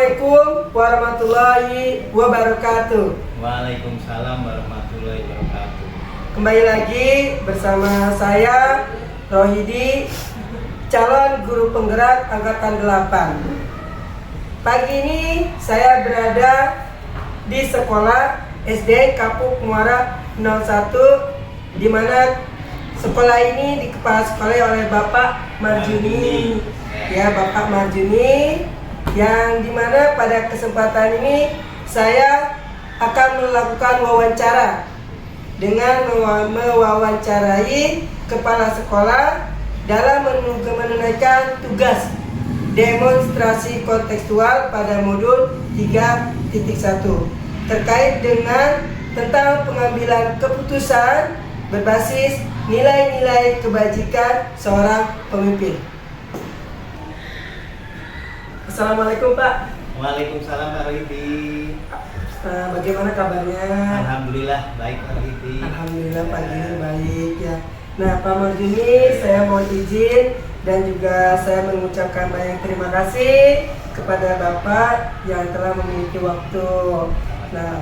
Assalamualaikum warahmatullahi wabarakatuh. Waalaikumsalam warahmatullahi wabarakatuh. Kembali lagi bersama saya Rohidi, calon guru penggerak angkatan 8. Pagi ini saya berada di sekolah SD Kapuk Muara 01, di mana sekolah ini dikepala oleh Bapak Marjuni. Ya, Bapak Marjuni, yang dimana pada kesempatan ini saya akan melakukan wawancara dengan mewawancarai kepala sekolah dalam menunaikan tugas demonstrasi kontekstual pada modul 3.1 terkait dengan tentang pengambilan keputusan berbasis nilai-nilai kebajikan seorang pemimpin. Assalamualaikum Pak. Waalaikumsalam Pak Rohidi. Bagaimana kabarnya? Alhamdulillah baik Pak Rohidi. Alhamdulillah pagi ini baik ya. Nah Pak Marjuni, saya mohon izin dan juga saya mengucapkan banyak terima kasih kepada Bapak yang telah memiliki waktu. Nah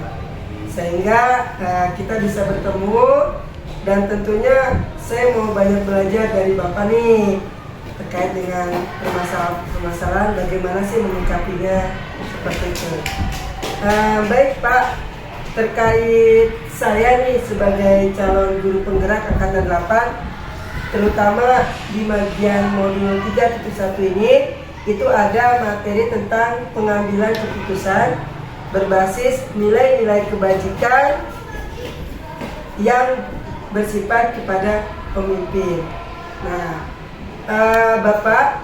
sehingga kita bisa bertemu, dan tentunya saya mau banyak belajar dari Bapak nih terkait dengan permasalahan bagaimana sih menyikapinya seperti itu. Baik Pak, terkait saya nih sebagai calon guru penggerak angkatan 8, terutama di bagian modul 3.1 ini, itu ada materi tentang pengambilan keputusan berbasis nilai-nilai kebajikan yang bersifat kepada pemimpin. Nah, Bapak,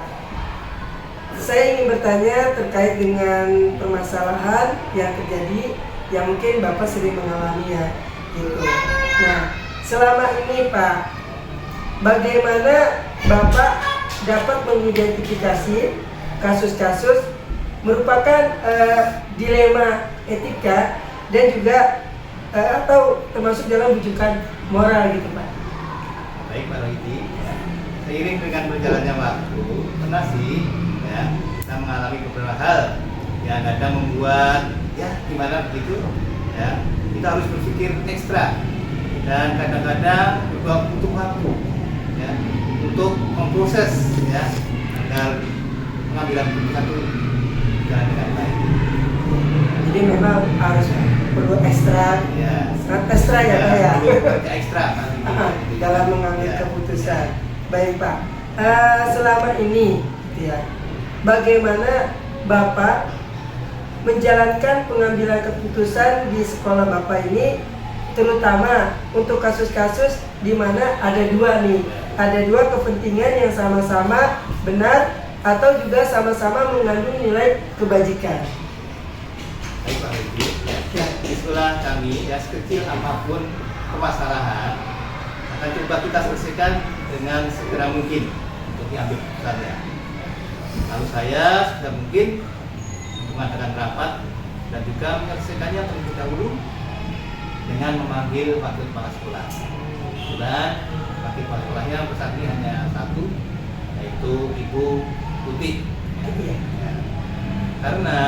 saya ingin bertanya terkait dengan permasalahan yang terjadi yang mungkin Bapak sering mengalami ya, gitu. Nah, selama ini Pak, bagaimana Bapak dapat mengidentifikasi kasus-kasus merupakan dilema etika dan juga atau termasuk dalam rujukan moral gitu Pak? Baik Pak Rohidi. Seiring dengan berjalannya waktu, pernah sih ya kita mengalami beberapa hal yang kadang membuat ya gimana begitu ya, kita harus berpikir ekstra dan kadang-kadang juga butuh waktu ya untuk memproses ya agar pengambilan keputusan itu berjalan dengan baik. Jadi memang harus perlu ekstra Ya, sangat ekstra ya Pak ya, perlu kerja ekstra dalam mengambil ya. keputusan. Baik Pak, selama ini gitu ya, bagaimana Bapak menjalankan pengambilan keputusan di sekolah Bapak ini, terutama untuk kasus-kasus di mana ada dua kepentingan yang sama-sama benar atau juga sama-sama mengandung nilai kebajikan. Baik Pak Rohidi, ya. Di sekolah kami ya sekecil apapun permasalahan akan coba kita selesaikan dengan segera mungkin untuk diambil keputusannya. Lalu saya sudah mungkin mengadakan rapat dan juga menyelesaikannya terlebih dahulu dengan memanggil wakil kepala sekolah. Kebetulan wakil kepala sekolahnya saat ini hanya satu, yaitu Ibu Tuti. Ya. Karena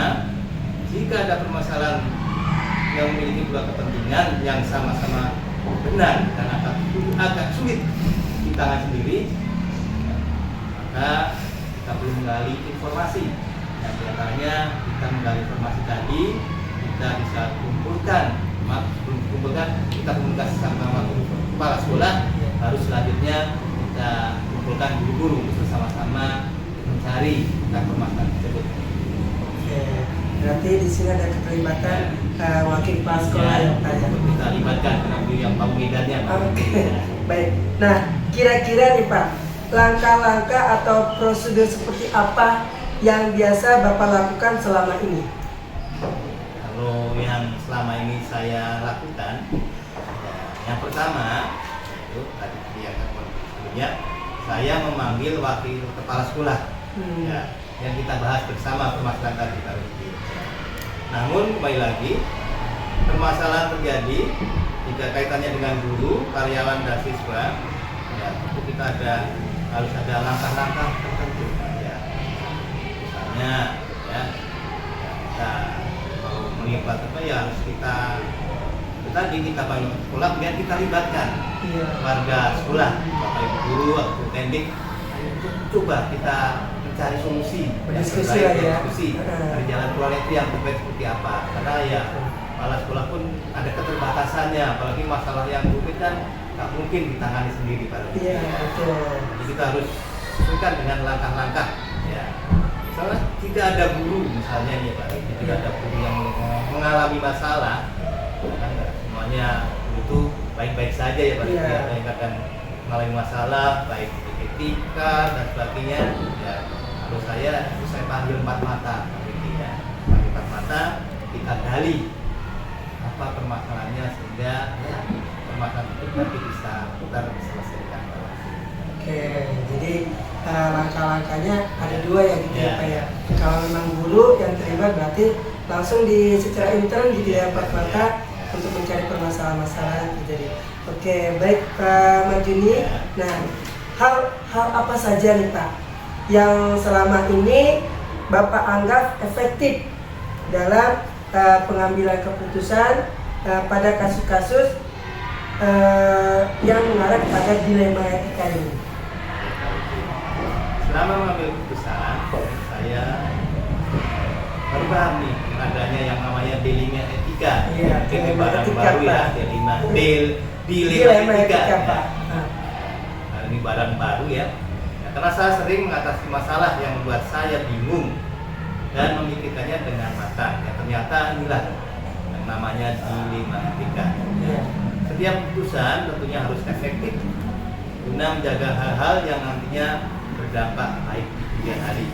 jika ada permasalahan yang memiliki dua kepentingan yang sama-sama benar dan agak sulit di tangan sendiri, maka kita perlu menggali informasi. Dan diantaranya kita menggali informasi tadi, kita bisa kumpulkan, kita komunikasi sama wakil kepala sekolah, harus selanjutnya kita kumpulkan guru-guru untuk bersama-sama mencari tentang permasalahan tersebut. Oke, berarti di sini ada keterlibatan wakil kepala sekolah ya Pak ya. Kita libatkan guru yang tahu medannya. Oke, baik. Nah, kira-kira nih Pak, langkah-langkah atau prosedur seperti apa yang biasa Bapak lakukan selama ini? Kalau yang selama ini saya lakukan, yang pertama itu tadi yang sebelumnya saya memanggil wakil kepala sekolah, ya, yang kita bahas bersama permasalahan tadi Pak Rohidi. Namun kembali lagi, permasalahan terjadi jika kaitannya dengan guru, karyawan dan siswa, ya tentu kita harus ada langkah-langkah tertentu, ya. Misalnya, ya melibat apa ya harus kita tadi kita bangun sekolah kemudian kita libatkan Iya. warga sekolah, bapak ibu guru atau tendik untuk coba kita mencari solusi Berdiskusi yang lah terbaik, ya. diskusi dari jalan keluar itu yang terbaik seperti apa, karena ya kepala sekolah pun ada keterbatasannya, apalagi masalah yang rumit kan nggak mungkin ditangani sendiri Pak Rudi. Iya, betul. Jadi kita harus sesuaikan dengan langkah-langkah ya. Misalnya tidak ada guru misalnya ya Pak Rudi, tidak ada guru yang mengalami masalah, kan nggak semuanya itu baik-baik saja ya Pak Rudi. Iya. Ada yang kadang mengalami masalah baik etika dan sebagainya ya, harus saya panggil empat mata Pak Rudi ya. Panggil empat mata, kita gali apa permasalahannya sehingga ya, permasalahan itu nanti bisa kita selesaikan. Oke, jadi langkah-langkahnya ada dua ya gitu ya Ya. Pak ya. Kalau memang guru yang terlibat berarti langsung secara intern gitu ya Pak Mata untuk mencari permasalahan-masalah yang terjadi. Oke, baik Pak Marjuni. Nah, hal apa saja nih Pak yang selama ini Bapak anggap efektif dalam pengambilan keputusan pada kasus-kasus yang mengarah kepada dilema etika ini? Selama mengambil keputusan, saya baru paham nih adanya yang namanya dilema etika. Iya, Mungkin ini dilema barang etika, baru ya, Pak. dilema etika. Pak. Ya. Nah, ini barang baru ya. Ya, karena saya sering mengatasi masalah yang membuat saya bingung dan memikirkannya dengan matang. Ya, ternyata inilah yang namanya dilema etika. Iya. Setiap keputusan tentunya harus efektif guna menjaga hal-hal yang nantinya berdampak baik di kemudian hari.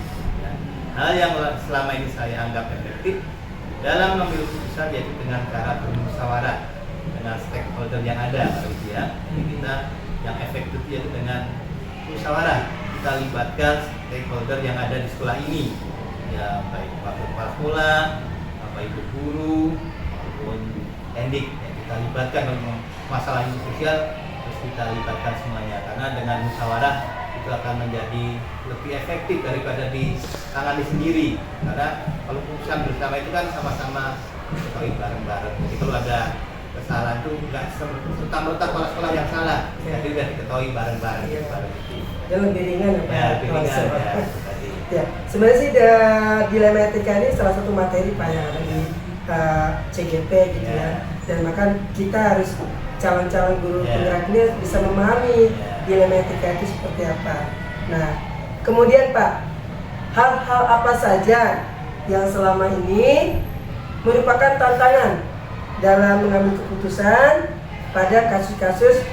Ya. Hal yang selama ini saya anggap efektif dalam mengambil keputusan yaitu dengan cara bermusyawarah dengan stakeholder yang ada, ya. Jadi kita yang efektif yaitu dengan musyawarah. Kita libatkan stakeholder yang ada di sekolah ini, ya baik wakil kepala sekolah, bapak ibu guru, maupun endik. Ya, kita libatkan dalam masalah ini sosial, terus kita libatkan semuanya karena dengan musyawarah itu akan menjadi lebih efektif daripada ditangani sendiri, karena kalau keputusan bersama itu kan sama-sama ketahui bareng-bareng. Jadi kalau ada kesalahan itu nggak serta-merta kepala sekolah yang salah, jadi udah diketahui bareng-bareng. Dan lebih ringan ya Pak. Ya, lebih ringan ya. Ya, sebenarnya sih dilema etika ini salah satu materi Pak yang ada di CGP gitu ya. Dan maka kita harus calon-calon guru penggerak ini bisa memahami dilema etika itu seperti apa. Nah, kemudian Pak, hal-hal apa saja yang selama ini merupakan tantangan dalam mengambil keputusan pada kasus-kasus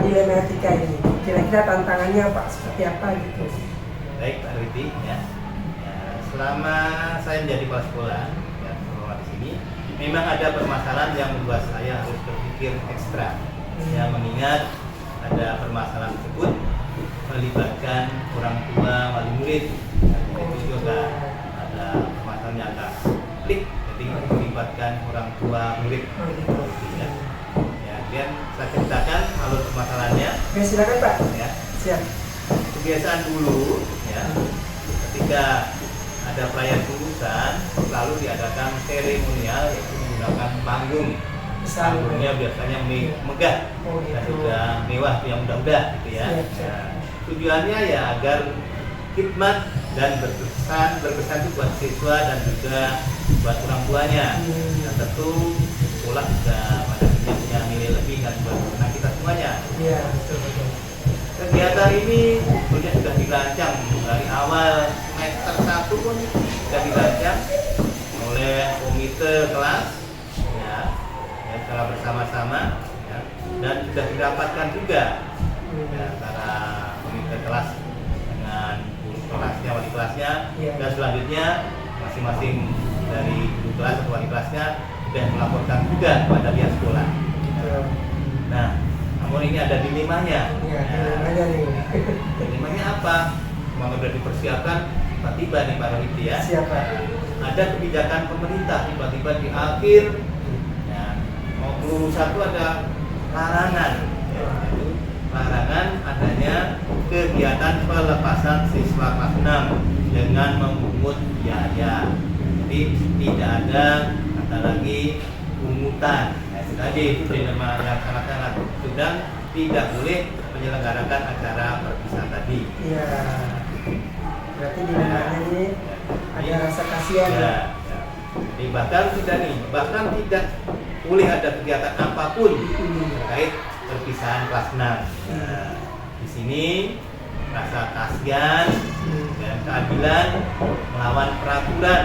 dilema etika ini? Kira-kira tantangannya Pak seperti apa gitu? Baik Pak Rudi ya. Selama saya menjadi kepala sekolah ya, sekolah di sini memang ada permasalahan yang membuat saya harus berpikir ekstra. Ya, mengingat ada permasalahan tersebut melibatkan orang tua wali murid. Itu juga ada permasalahan yang agak pelik, jadi melibatkan orang tua murid. Ya. Ya, kemudian saya ceritakan alur permasalahannya. Oke, silakan Pak. Ya. Siap. Kebiasaan dulu ya, ketika ada perayaan kelulusan selalu diadakan seremonial yaitu menggunakan panggung. Panggungnya biasanya megah dan juga mewah yang mudah-mudah gitu ya. Nah, tujuannya ya agar khidmat dan berkesan itu buat siswa dan juga buat orang tuanya. Dan tentu sekolah juga pada akhirnya punya nilai lebih dan buat anak kita semuanya. Iya, betul. Kegiatan ini sebetulnya sudah dirancang dari awal semester 1 pun sudah dirancang oleh komite kelas ya secara bersama-sama ya, dan sudah dirapatkan juga ya, antara komite kelas dengan guru kelasnya, wali kelasnya dan selanjutnya masing-masing dari guru kelas atau wali kelasnya sudah melaporkan juga kepada pihak sekolah. Nah, namun ini ada dilemanya. Iya, dilemanya nih. Dilemanya apa? Memang sudah dipersiapkan tiba-tiba nih Pak Rohiti ya. Siapa? Ada kebijakan pemerintah tiba-tiba di akhir ya, mau kelulusan itu ada larangan. Ya, itu larangan adanya kegiatan pelepasan siswa kelas 6 dengan memungut biaya. Jadi tidak ada Ada lagi pungutan. Nah, itu tadi dilema yang sangat-sangat sedang tidak boleh menyelenggarakan acara perpisahan tadi. Iya. Berarti dilemanya ini ada rasa kasihan ya. Jadi bahkan tidak boleh ada kegiatan apapun terkait perpisahan kelas 6. Nah, di sini rasa kasihan dan keadilan melawan peraturan.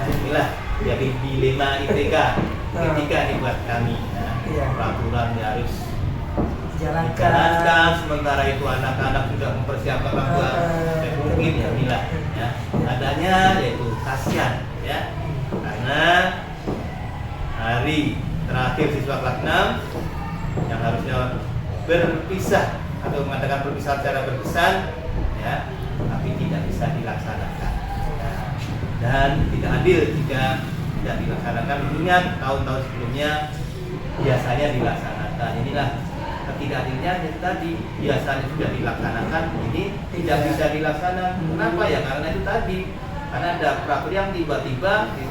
Inilah jadi dilema ITK ketika nih buat kami. Nah, peraturan harus dijalankan, sementara itu anak-anak sudah mempersiapkan bahwa mungkin ya inilah ya adanya yaitu kasihan ya, karena hari terakhir siswa kelas 6 yang harusnya berpisah atau mengadakan perpisahan secara berkesan ya, tapi tidak bisa dilaksanakan ya. Dan tidak adil jika tidak dilaksanakan, mengingat tahun-tahun sebelumnya biasanya dilaksanakan. Inilah ketidakadilnya itu tadi, biasanya sudah dilaksanakan, ini tidak bisa dilaksanakan. Kenapa ya? Karena itu tadi, karena ada peraturan yang tiba-tiba di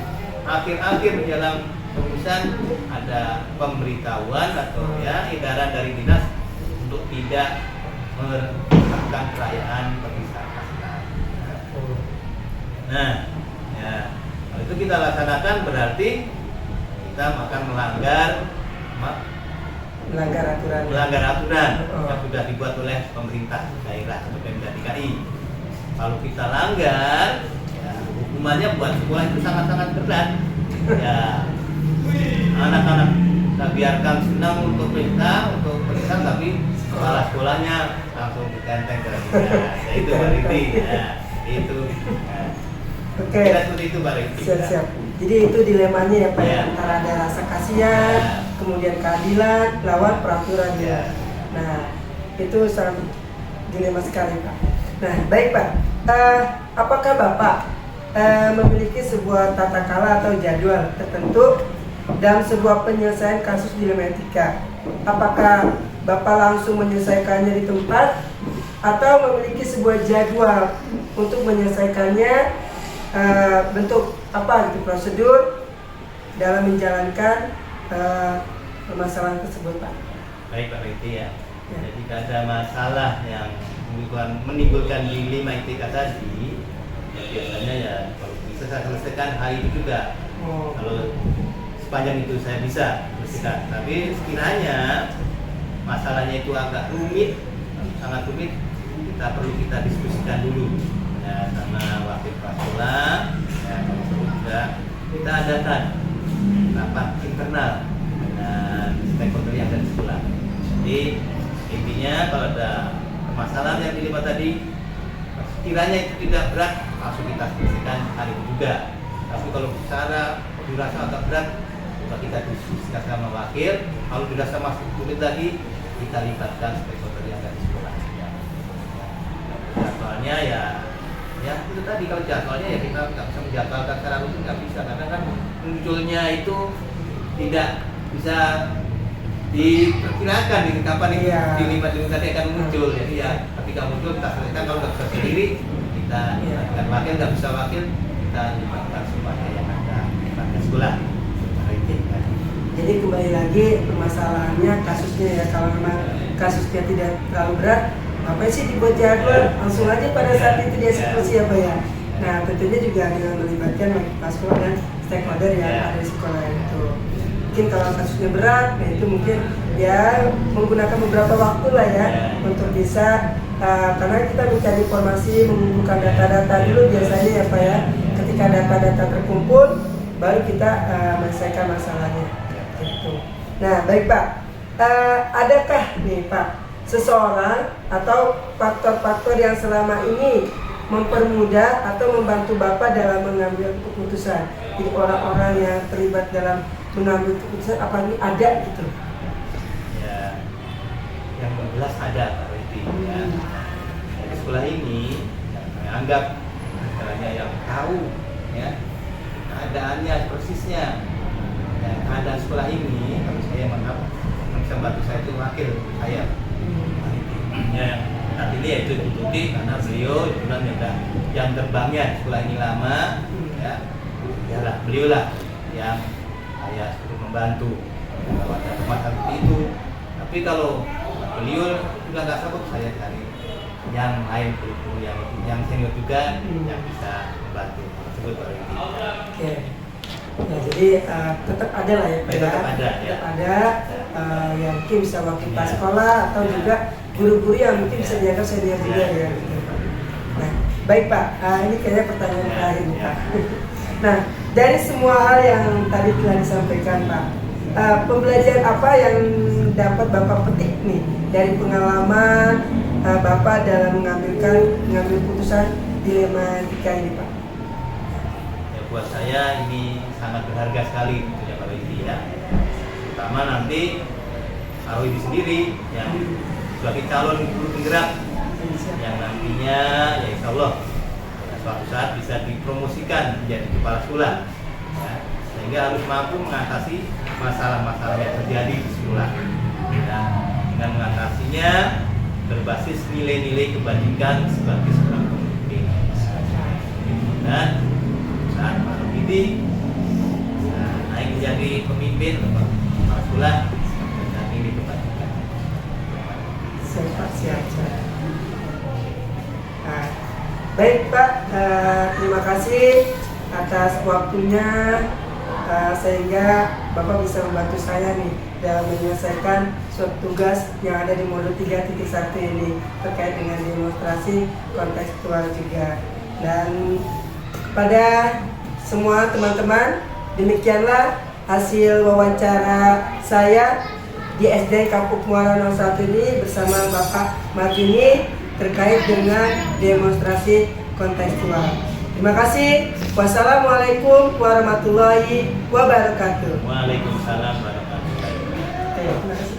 akhir-akhir menjelang perusahaan ada pemberitahuan atau ya edaran dari dinas untuk tidak melakukan perayaan perpisahan kelas 6. Nah, ya kalau itu kita laksanakan berarti kita akan melanggar aturan yang sudah dibuat oleh pemerintah daerah atau Pemda DKI. Kalau kita langgar, ya, hukumannya buat sekolah itu sangat-sangat berat. Ya, anak-anak kita biarkan senang untuk pesta, untuk perpisahan, tapi kepala sekolahnya langsung ditenteng kira-kira. Ya, itu Pak Riti. Ya, itu. Ya. Oke. Seperti itu Pak Riti. Siap. Jadi itu dilemanya ya Pak, antara ada rasa kasihan, kemudian keadilan, lawan peraturan ya. Nah, itu sangat dilema sekali Pak. Nah, baik Pak. Apakah Bapak memiliki sebuah tata cara atau jadwal tertentu dalam sebuah penyelesaian kasus dilema etika? Apakah Bapak langsung menyelesaikannya di tempat atau memiliki sebuah jadwal untuk menyelesaikannya, bentuk apa gitu prosedur dalam menjalankan permasalahan tersebut Pak? Baik Pak Riti ya. Jadi jika ada masalah yang menimbulkan dilema etika tadi, ya biasanya ya kalau bisa saya selesaikan hari itu juga. Kalau sepanjang itu saya bisa selesaikan. Tapi sekiranya masalahnya itu agak rumit, sangat rumit, kita diskusikan dulu ya sama wakil kepala sekolah. Ya, kalau perlu juga kita adakan rapat internal dengan stakeholder yang ada di sekolah. Jadi intinya kalau ada permasalahan yang dilema tadi, sekiranya itu tidak berat, langsung kita selesaikan hari itu juga. Tapi kalau secara dirasa agak berat, coba kita diskusikan sama wakil. Kalau dirasa masih sulit lagi, kita libatkan stakeholder yang ada di sekolah. Ya. Jadwalnya ya itu tadi, kalau jadwalnya ya kita nggak bisa menjadwalkan secara rutin, nggak bisa, karena kan munculnya itu tidak bisa diperkirakan di kapan dilibat tadi akan muncul. Jadi ya ketika muncul kita selesaikan, kalau nggak bisa sendiri kita libatkan wakil, nggak bisa wakil kita libatkan semuanya yang ada di sekolah. Jadi kembali lagi permasalahannya kasusnya ya, kalau memang kasusnya tidak terlalu berat, ngapain sih dibuat jadwal, langsung aja pada saat itu dia eksekusi ya Pak ya. Nah tentunya juga dengan melibatkan kepala sekolah dan stakeholder yang ada di sekolah itu. Mungkin kalau kasusnya berat, nah itu mungkin ya menggunakan beberapa waktu lah ya untuk bisa karena kita mencari informasi, mengumpulkan data-data dulu biasanya ya Pak ya. Ketika data-data terkumpul, baru kita menyelesaikan masalahnya. Gitu. Nah baik Pak, adakah nih Pak seseorang atau faktor-faktor yang selama ini mempermudah atau membantu Bapak dalam mengambil keputusan? Jadi orang-orang yang terlibat dalam mengambil keputusan apa ini ada gitu? Ya, yang jelas ada Pak Riti. Ya. Di sekolah ini saya anggap misalnya yang tahu ya keadaannya persisnya. Ya, keadaan sekolah ini, kalau saya maaf, yang bisa bantu saya itu wakil saya. Ya, saat ini yaitu Bu Tuti, karena beliau kebetulan yang terbangnya sekolah ini lama, ya, beliau lah yang saya suruh membantu kalau ada permasalahan seperti itu. Tapi kalau beliau sudah nggak sanggup, saya cari yang lain, guru yang senior juga yang bisa membantu tersebut Pak Rudi. Oke. Ya, jadi tetap ada lah ya Pak. Tetap ada, tetap ada yang mungkin bisa wakil pas sekolah atau juga guru-guru yang mungkin bisa dianggap senior juga ya. Gitu, Pak. Nah, baik Pak. Ini kayaknya pertanyaan terakhir nih, Pak. Nah, dari semua hal yang tadi telah disampaikan Pak, pembelajaran apa yang dapat Bapak petik nih dari pengalaman Bapak dalam mengambil putusan dilematika ini Pak? Ya, buat saya ini sangat berharga sekali tentunya Pak Rudi ya. Terutama nanti Pak Rudi sendiri yang sebagai calon guru penggerak yang nantinya ya insya Allah suatu saat bisa dipromosikan menjadi kepala sekolah ya, sehingga harus mampu mengatasi masalah-masalah yang terjadi di sekolah ya, dengan mengatasinya berbasis nilai-nilai kebajikan sebagai seorang pemimpin. Dan saat Pak Rudi naik menjadi pemimpin kepala sekolah dengan nilai kebajikan. Siap. Nah, baik Pak, terima kasih atas waktunya sehingga Bapak bisa membantu saya nih dalam menyelesaikan suatu tugas yang ada di modul 3.1 ini terkait dengan demonstrasi kontekstual juga. Dan pada semua teman-teman, demikianlah hasil wawancara saya di SD Kapuk Muara 01 ini bersama Bapak Martini terkait dengan demonstrasi kontekstual. Terima kasih. Wassalamualaikum warahmatullahi wabarakatuh. Waalaikumsalam warahmatullahi wabarakatuh. Terima kasih.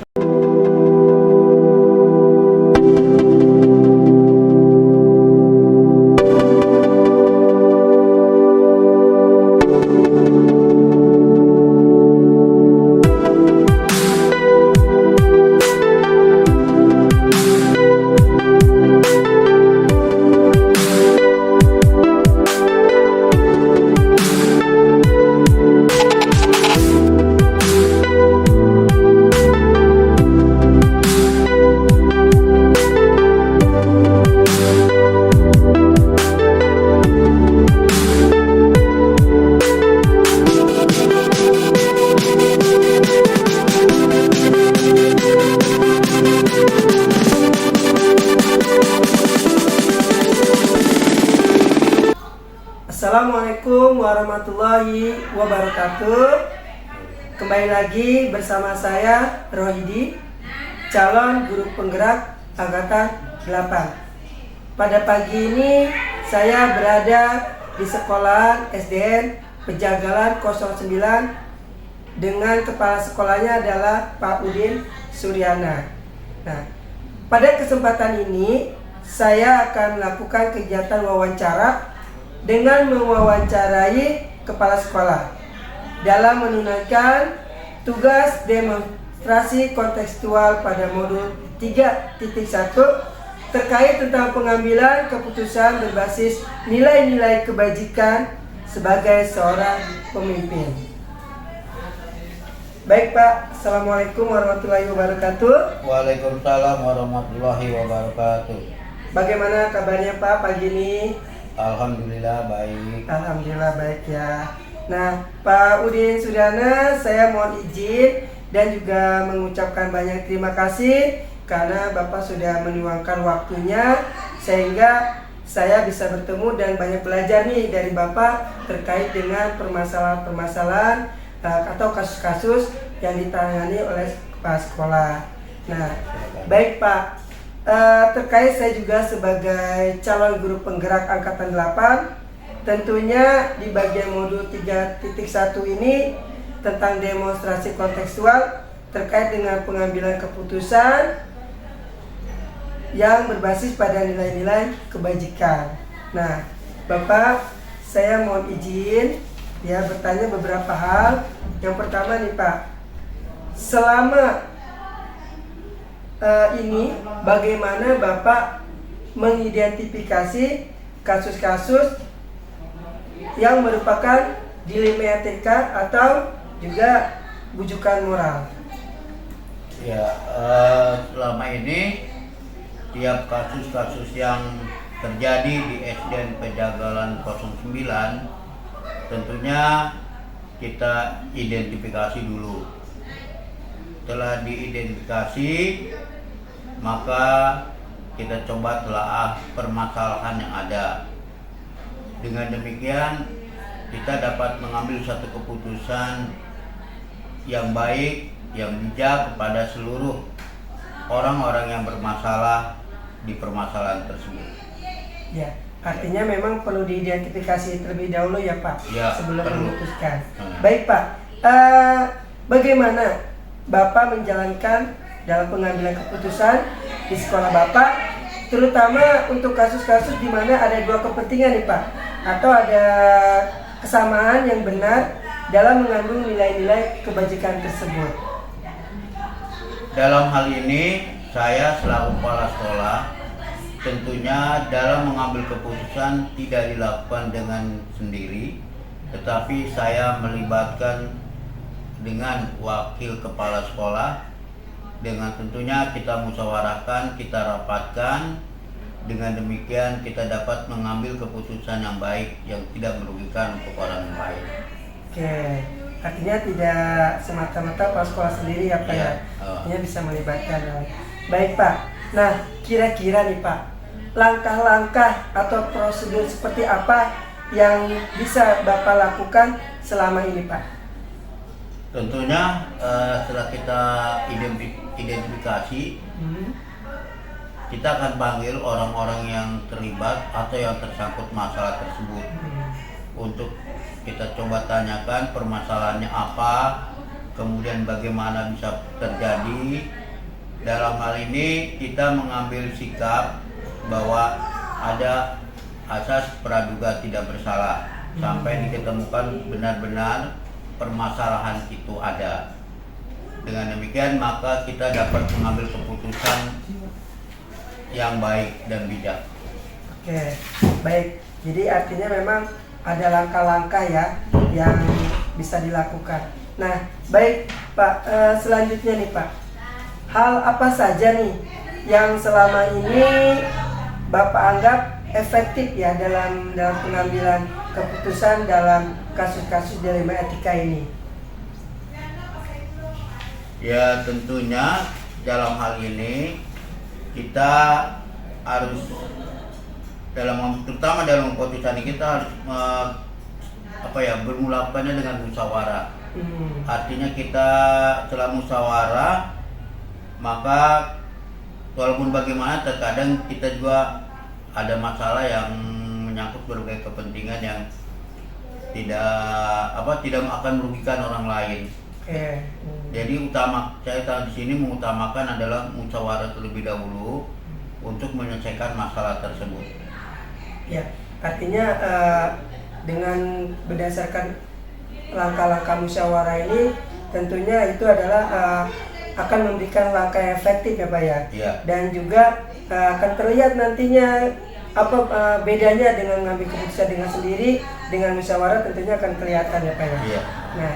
Assalamualaikum warahmatullahi wabarakatuh. Kembali lagi bersama saya Rohidi, calon guru penggerak angkatan 8. Pada pagi ini saya berada di sekolah SDN Pejagalan 09 dengan kepala sekolahnya adalah Pak Udin Suryana. Nah, pada kesempatan ini saya akan melakukan kegiatan wawancara dengan mewawancarai kepala sekolah dalam menunaikan tugas demonstrasi kontekstual pada modul 3.1 terkait tentang pengambilan keputusan berbasis nilai-nilai kebajikan sebagai seorang pemimpin. Baik Pak, Assalamualaikum warahmatullahi wabarakatuh. Waalaikumsalam warahmatullahi wabarakatuh. Bagaimana kabarnya Pak pagi ini? Alhamdulillah baik. Alhamdulillah baik ya. Nah, Pak Udin Suryana, saya mohon izin dan juga mengucapkan banyak terima kasih karena Bapak sudah meluangkan waktunya sehingga saya bisa bertemu dan banyak belajar nih dari Bapak terkait dengan permasalahan-permasalahan atau kasus-kasus yang ditangani oleh kepala sekolah. Nah, baik Pak. Terkait saya juga sebagai calon guru penggerak angkatan 8, tentunya di bagian modul 3.1 ini tentang demonstrasi kontekstual terkait dengan pengambilan keputusan yang berbasis pada nilai-nilai kebajikan. Nah, Bapak, saya mohon izin ya bertanya beberapa hal. Yang pertama nih Pak, selama ini bagaimana Bapak mengidentifikasi kasus-kasus yang merupakan dilematika atau juga bujukan moral. Ya, selama ini tiap kasus-kasus yang terjadi di SDN Pejagalan 09 tentunya kita identifikasi dulu. Setelah diidentifikasi, maka kita coba telaah permasalahan yang ada. Dengan demikian kita dapat mengambil satu keputusan yang baik, yang bijak kepada seluruh orang-orang yang bermasalah di permasalahan tersebut. Ya, artinya memang perlu diidentifikasi terlebih dahulu ya Pak, Ya, sebelum perlu. memutuskan. Hmm. Baik Pak, bagaimana Bapak menjalankan dalam pengambilan keputusan di sekolah Bapak, terutama untuk kasus-kasus di mana ada dua kepentingan nih Pak, atau ada kesamaan yang benar dalam mengandung nilai-nilai kebajikan tersebut? Dalam hal ini, saya selaku kepala sekolah tentunya dalam mengambil keputusan tidak dilakukan dengan sendiri, tetapi saya melibatkan dengan wakil kepala sekolah. Dengan tentunya kita musyawarahkan, kita rapatkan. Dengan demikian kita dapat mengambil keputusan yang baik yang tidak merugikan untuk orang lain. Oke, artinya tidak semata-mata kepala sekolah sendiri ya Pak ya, artinya bisa melibatkan. Baik Pak, nah kira-kira nih Pak, langkah-langkah atau prosedur seperti apa yang bisa Bapak lakukan selama ini Pak? Tentunya setelah kita identifikasi, kita akan panggil orang-orang yang terlibat atau yang tersangkut masalah tersebut untuk kita coba tanyakan permasalahannya apa, kemudian bagaimana bisa terjadi. Dalam hal ini kita mengambil sikap bahwa ada asas praduga tidak bersalah sampai diketemukan benar-benar permasalahan itu ada. Dengan demikian maka kita dapat mengambil keputusan yang baik dan bijak. Oke, baik. Jadi artinya memang ada langkah-langkah ya yang bisa dilakukan. Nah, baik Pak, selanjutnya nih Pak, hal apa saja nih yang selama ini Bapak anggap efektif ya dalam pengambilan keputusan dalam kasus-kasus dilema etika ini? Ya tentunya dalam hal ini kita harus terutama dalam keputusan ini kita harus bermulakannya dengan musyawarah. Artinya kita setelah musyawarah maka walaupun bagaimana terkadang kita juga ada masalah yang menyangkut berbagai kepentingan yang tidak akan merugikan orang lain. Jadi saya di sini mengutamakan adalah musyawarah terlebih dahulu untuk menyelesaikan masalah tersebut. Ya, artinya dengan berdasarkan langkah-langkah musyawarah ini tentunya itu adalah akan memberikan langkah yang efektif ya Pak ya. Iya. Dan juga akan terlihat nantinya apa bedanya dengan mengambil keputusan dengan sendiri, dengan musyawarah tentunya akan kelihatan ya Pak ya. Iya. Nah,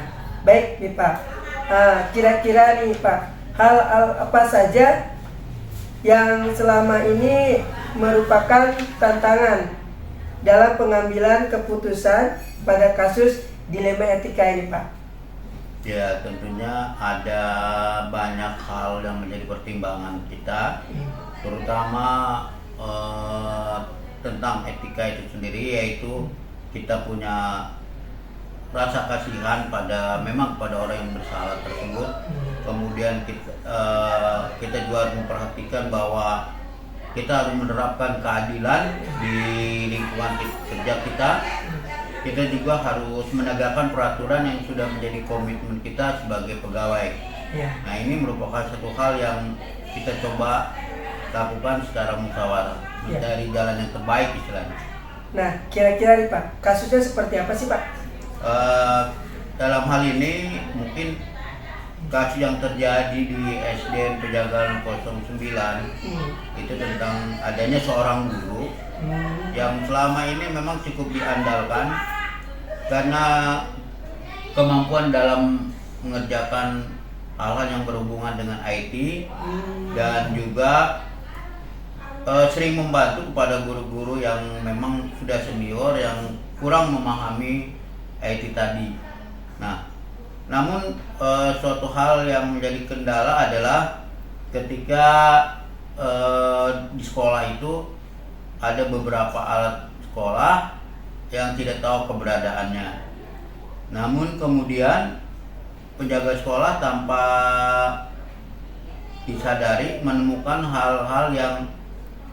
baik nih Pak. Kira-kira nih Pak, hal apa saja yang selama ini merupakan tantangan dalam pengambilan keputusan pada kasus dilema etika ini Pak? Ya tentunya ada banyak hal yang menjadi pertimbangan kita, terutama tentang etika itu sendiri, yaitu kita punya rasa kasihan pada orang yang bersalah tersebut. Kemudian kita juga harus memperhatikan bahwa kita harus menerapkan keadilan di lingkungan kerja kita. Kita juga harus menegakkan peraturan yang sudah menjadi komitmen kita sebagai pegawai. Ya. Nah ini merupakan satu hal yang kita coba lakukan secara musyawarah, mencari jalan yang terbaik istilahnya. Nah kira-kira nih Pak, kasusnya seperti apa sih Pak? Dalam hal ini mungkin kasus yang terjadi di SDN Pejagalan 09 itu tentang adanya seorang guru yang selama ini memang cukup diandalkan karena kemampuan dalam mengerjakan hal-hal yang berhubungan dengan IT, dan juga sering membantu kepada guru-guru yang memang sudah senior yang kurang memahami IT tadi. Nah, namun suatu hal yang menjadi kendala adalah ketika di sekolah itu ada beberapa alat sekolah yang tidak tahu keberadaannya. Namun kemudian penjaga sekolah tanpa disadari menemukan hal-hal yang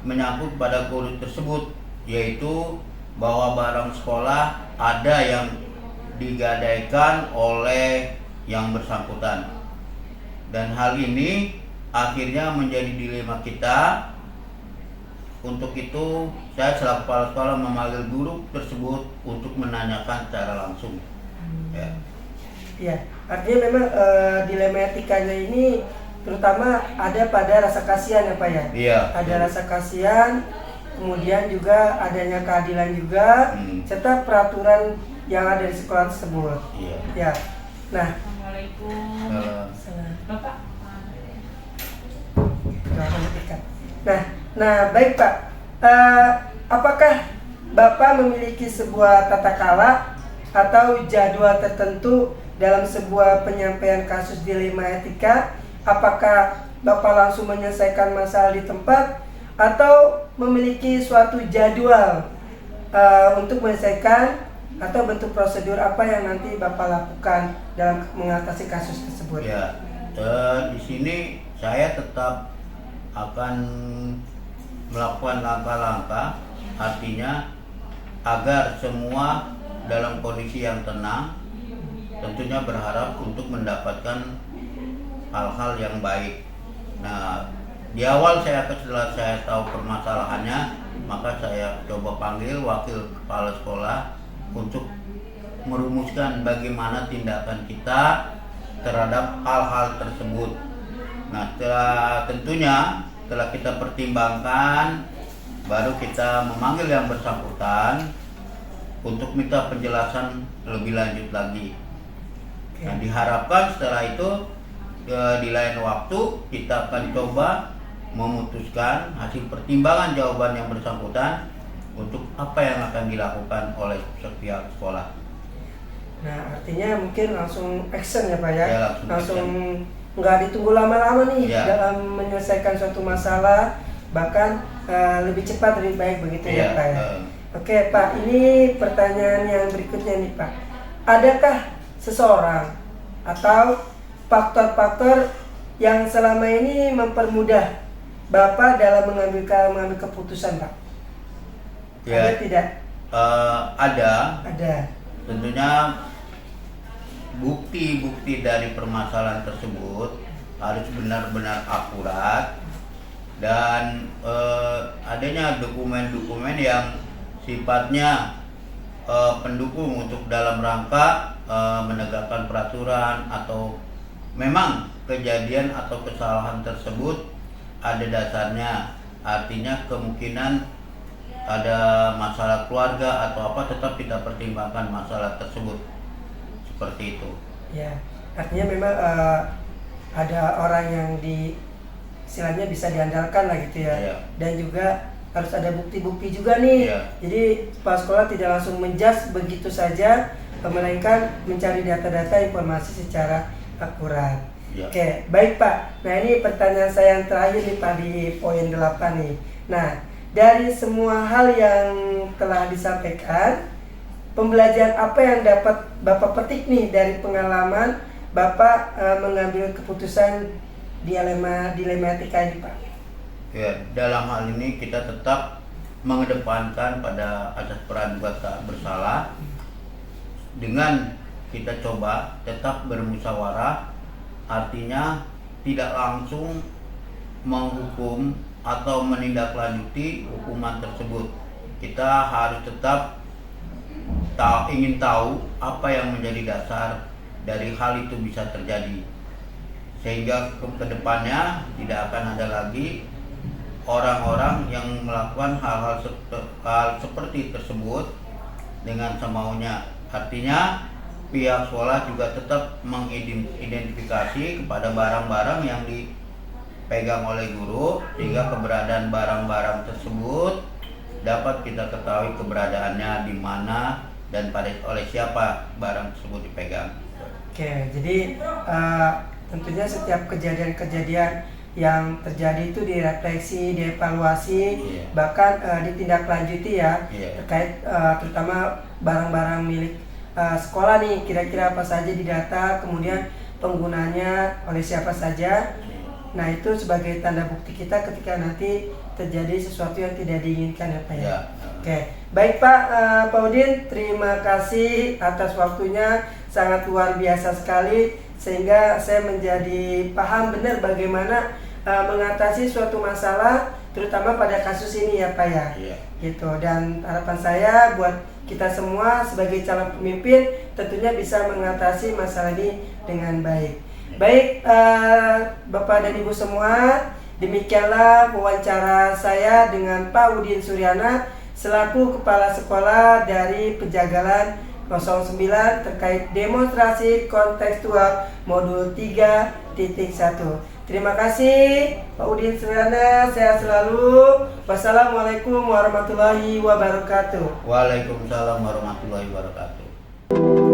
menyangkut pada guru tersebut, yaitu bahwa barang sekolah ada yang digadaikan oleh yang bersangkutan. Dan hal ini akhirnya menjadi dilema kita. Untuk itu saya selaku kepala sekolah memanggil guru tersebut untuk menanyakan secara langsung. Ya, artinya memang dilema etikanya ini terutama ada pada rasa kasihan ya Pak ya. Iya. Ada rasa kasihan, kemudian juga adanya keadilan juga, serta peraturan yang ada di sekolah tersebut. Iya. Ya. Nah, Assalamualaikum. Bapak. Nah, baik Pak. Apakah Bapak memiliki sebuah tata krama atau jadwal tertentu dalam sebuah penyampaian kasus dilema etika? Apakah Bapak langsung menyelesaikan masalah di tempat atau memiliki suatu jadwal untuk menyelesaikan atau bentuk prosedur apa yang nanti Bapak lakukan dalam mengatasi kasus tersebut? Ya, di sini saya tetap akan melakukan langkah-langkah, artinya agar semua dalam kondisi yang tenang, tentunya berharap untuk mendapatkan hal-hal yang baik. Nah, di awal setelah saya tahu permasalahannya, maka saya coba panggil wakil kepala sekolah untuk merumuskan bagaimana tindakan kita terhadap hal-hal tersebut. Nah, tentunya setelah kita pertimbangkan, baru kita memanggil yang bersangkutan untuk minta penjelasan lebih lanjut lagi. Nah, diharapkan setelah itu di lain waktu kita akan coba memutuskan hasil pertimbangan jawaban yang bersangkutan untuk apa yang akan dilakukan oleh pihak sekolah. Nah, artinya mungkin langsung action ya Pak ya? Ya, langsung nggak ditunggu lama-lama nih ya, dalam menyelesaikan suatu masalah, bahkan lebih cepat lebih baik begitu ya Pak ya? Oke Pak, ini pertanyaan yang berikutnya nih Pak. Adakah seseorang atau faktor-faktor yang selama ini mempermudah Bapak dalam mengambil keputusan Pak? Ya, Ada tidak? Ada. Ada. Tentunya bukti-bukti dari permasalahan tersebut harus benar-benar akurat, dan adanya dokumen-dokumen yang sifatnya pendukung untuk dalam rangka menegakkan peraturan, atau memang kejadian atau kesalahan tersebut ada dasarnya, artinya kemungkinan ada masalah keluarga atau apa, tetap kita pertimbangkan masalah tersebut. Seperti itu. Ya, artinya memang ada orang yang istilahnya bisa diandalkan lah gitu ya. Ya. Dan juga harus ada bukti-bukti juga nih. Ya. Jadi kepala sekolah tidak langsung menjudge begitu saja, melainkan mencari data-data informasi secara akurat. Ya. Oke, baik Pak. Nah, ini pertanyaan saya yang terakhir nih Pak di poin 8 nih. Nah, dari semua hal yang telah disampaikan, pembelajaran apa yang dapat Bapak petik nih dari pengalaman Bapak mengambil keputusan dilema etika ini Pak? Ya, dalam hal ini kita tetap mengedepankan pada asas praduga tak bersalah, dengan kita coba tetap bermusyawarah, artinya tidak langsung menghukum atau menindaklanjuti hukuman tersebut. Kita harus tetap ingin tahu apa yang menjadi dasar dari hal itu bisa terjadi, sehingga ke depannya tidak akan ada lagi orang-orang yang melakukan hal seperti tersebut dengan semaunya. Artinya pihak sekolah juga tetap mengidentifikasi kepada barang-barang yang dipegang oleh guru, sehingga keberadaan barang-barang tersebut dapat kita ketahui keberadaannya di mana dan oleh siapa barang tersebut dipegang. Oke, jadi tentunya setiap kejadian-kejadian yang terjadi itu direfleksi, dievaluasi, bahkan ditindaklanjuti ya, terkait terutama barang-barang milik sekolah nih, kira-kira apa saja didata, kemudian penggunanya oleh siapa saja. Nah, itu sebagai tanda bukti kita ketika nanti terjadi sesuatu yang tidak diinginkan ya Pak ya. Oke, baik Pak Udin, terima kasih atas waktunya, sangat luar biasa sekali sehingga saya menjadi paham benar bagaimana mengatasi suatu masalah terutama pada kasus ini ya Pak ya. Gitu. Dan harapan saya buat kita semua sebagai calon pemimpin tentunya bisa mengatasi masalah ini dengan baik. Baik Bapak dan Ibu semua, demikianlah wawancara saya dengan Pak Udin Suryana selaku Kepala Sekolah dari Pejagalan 09 terkait demonstrasi kontekstual modul 3.1. Terima kasih Pak Udin Suryana, sehat selalu. Wassalamualaikum warahmatullahi wabarakatuh. Waalaikumsalam warahmatullahi wabarakatuh.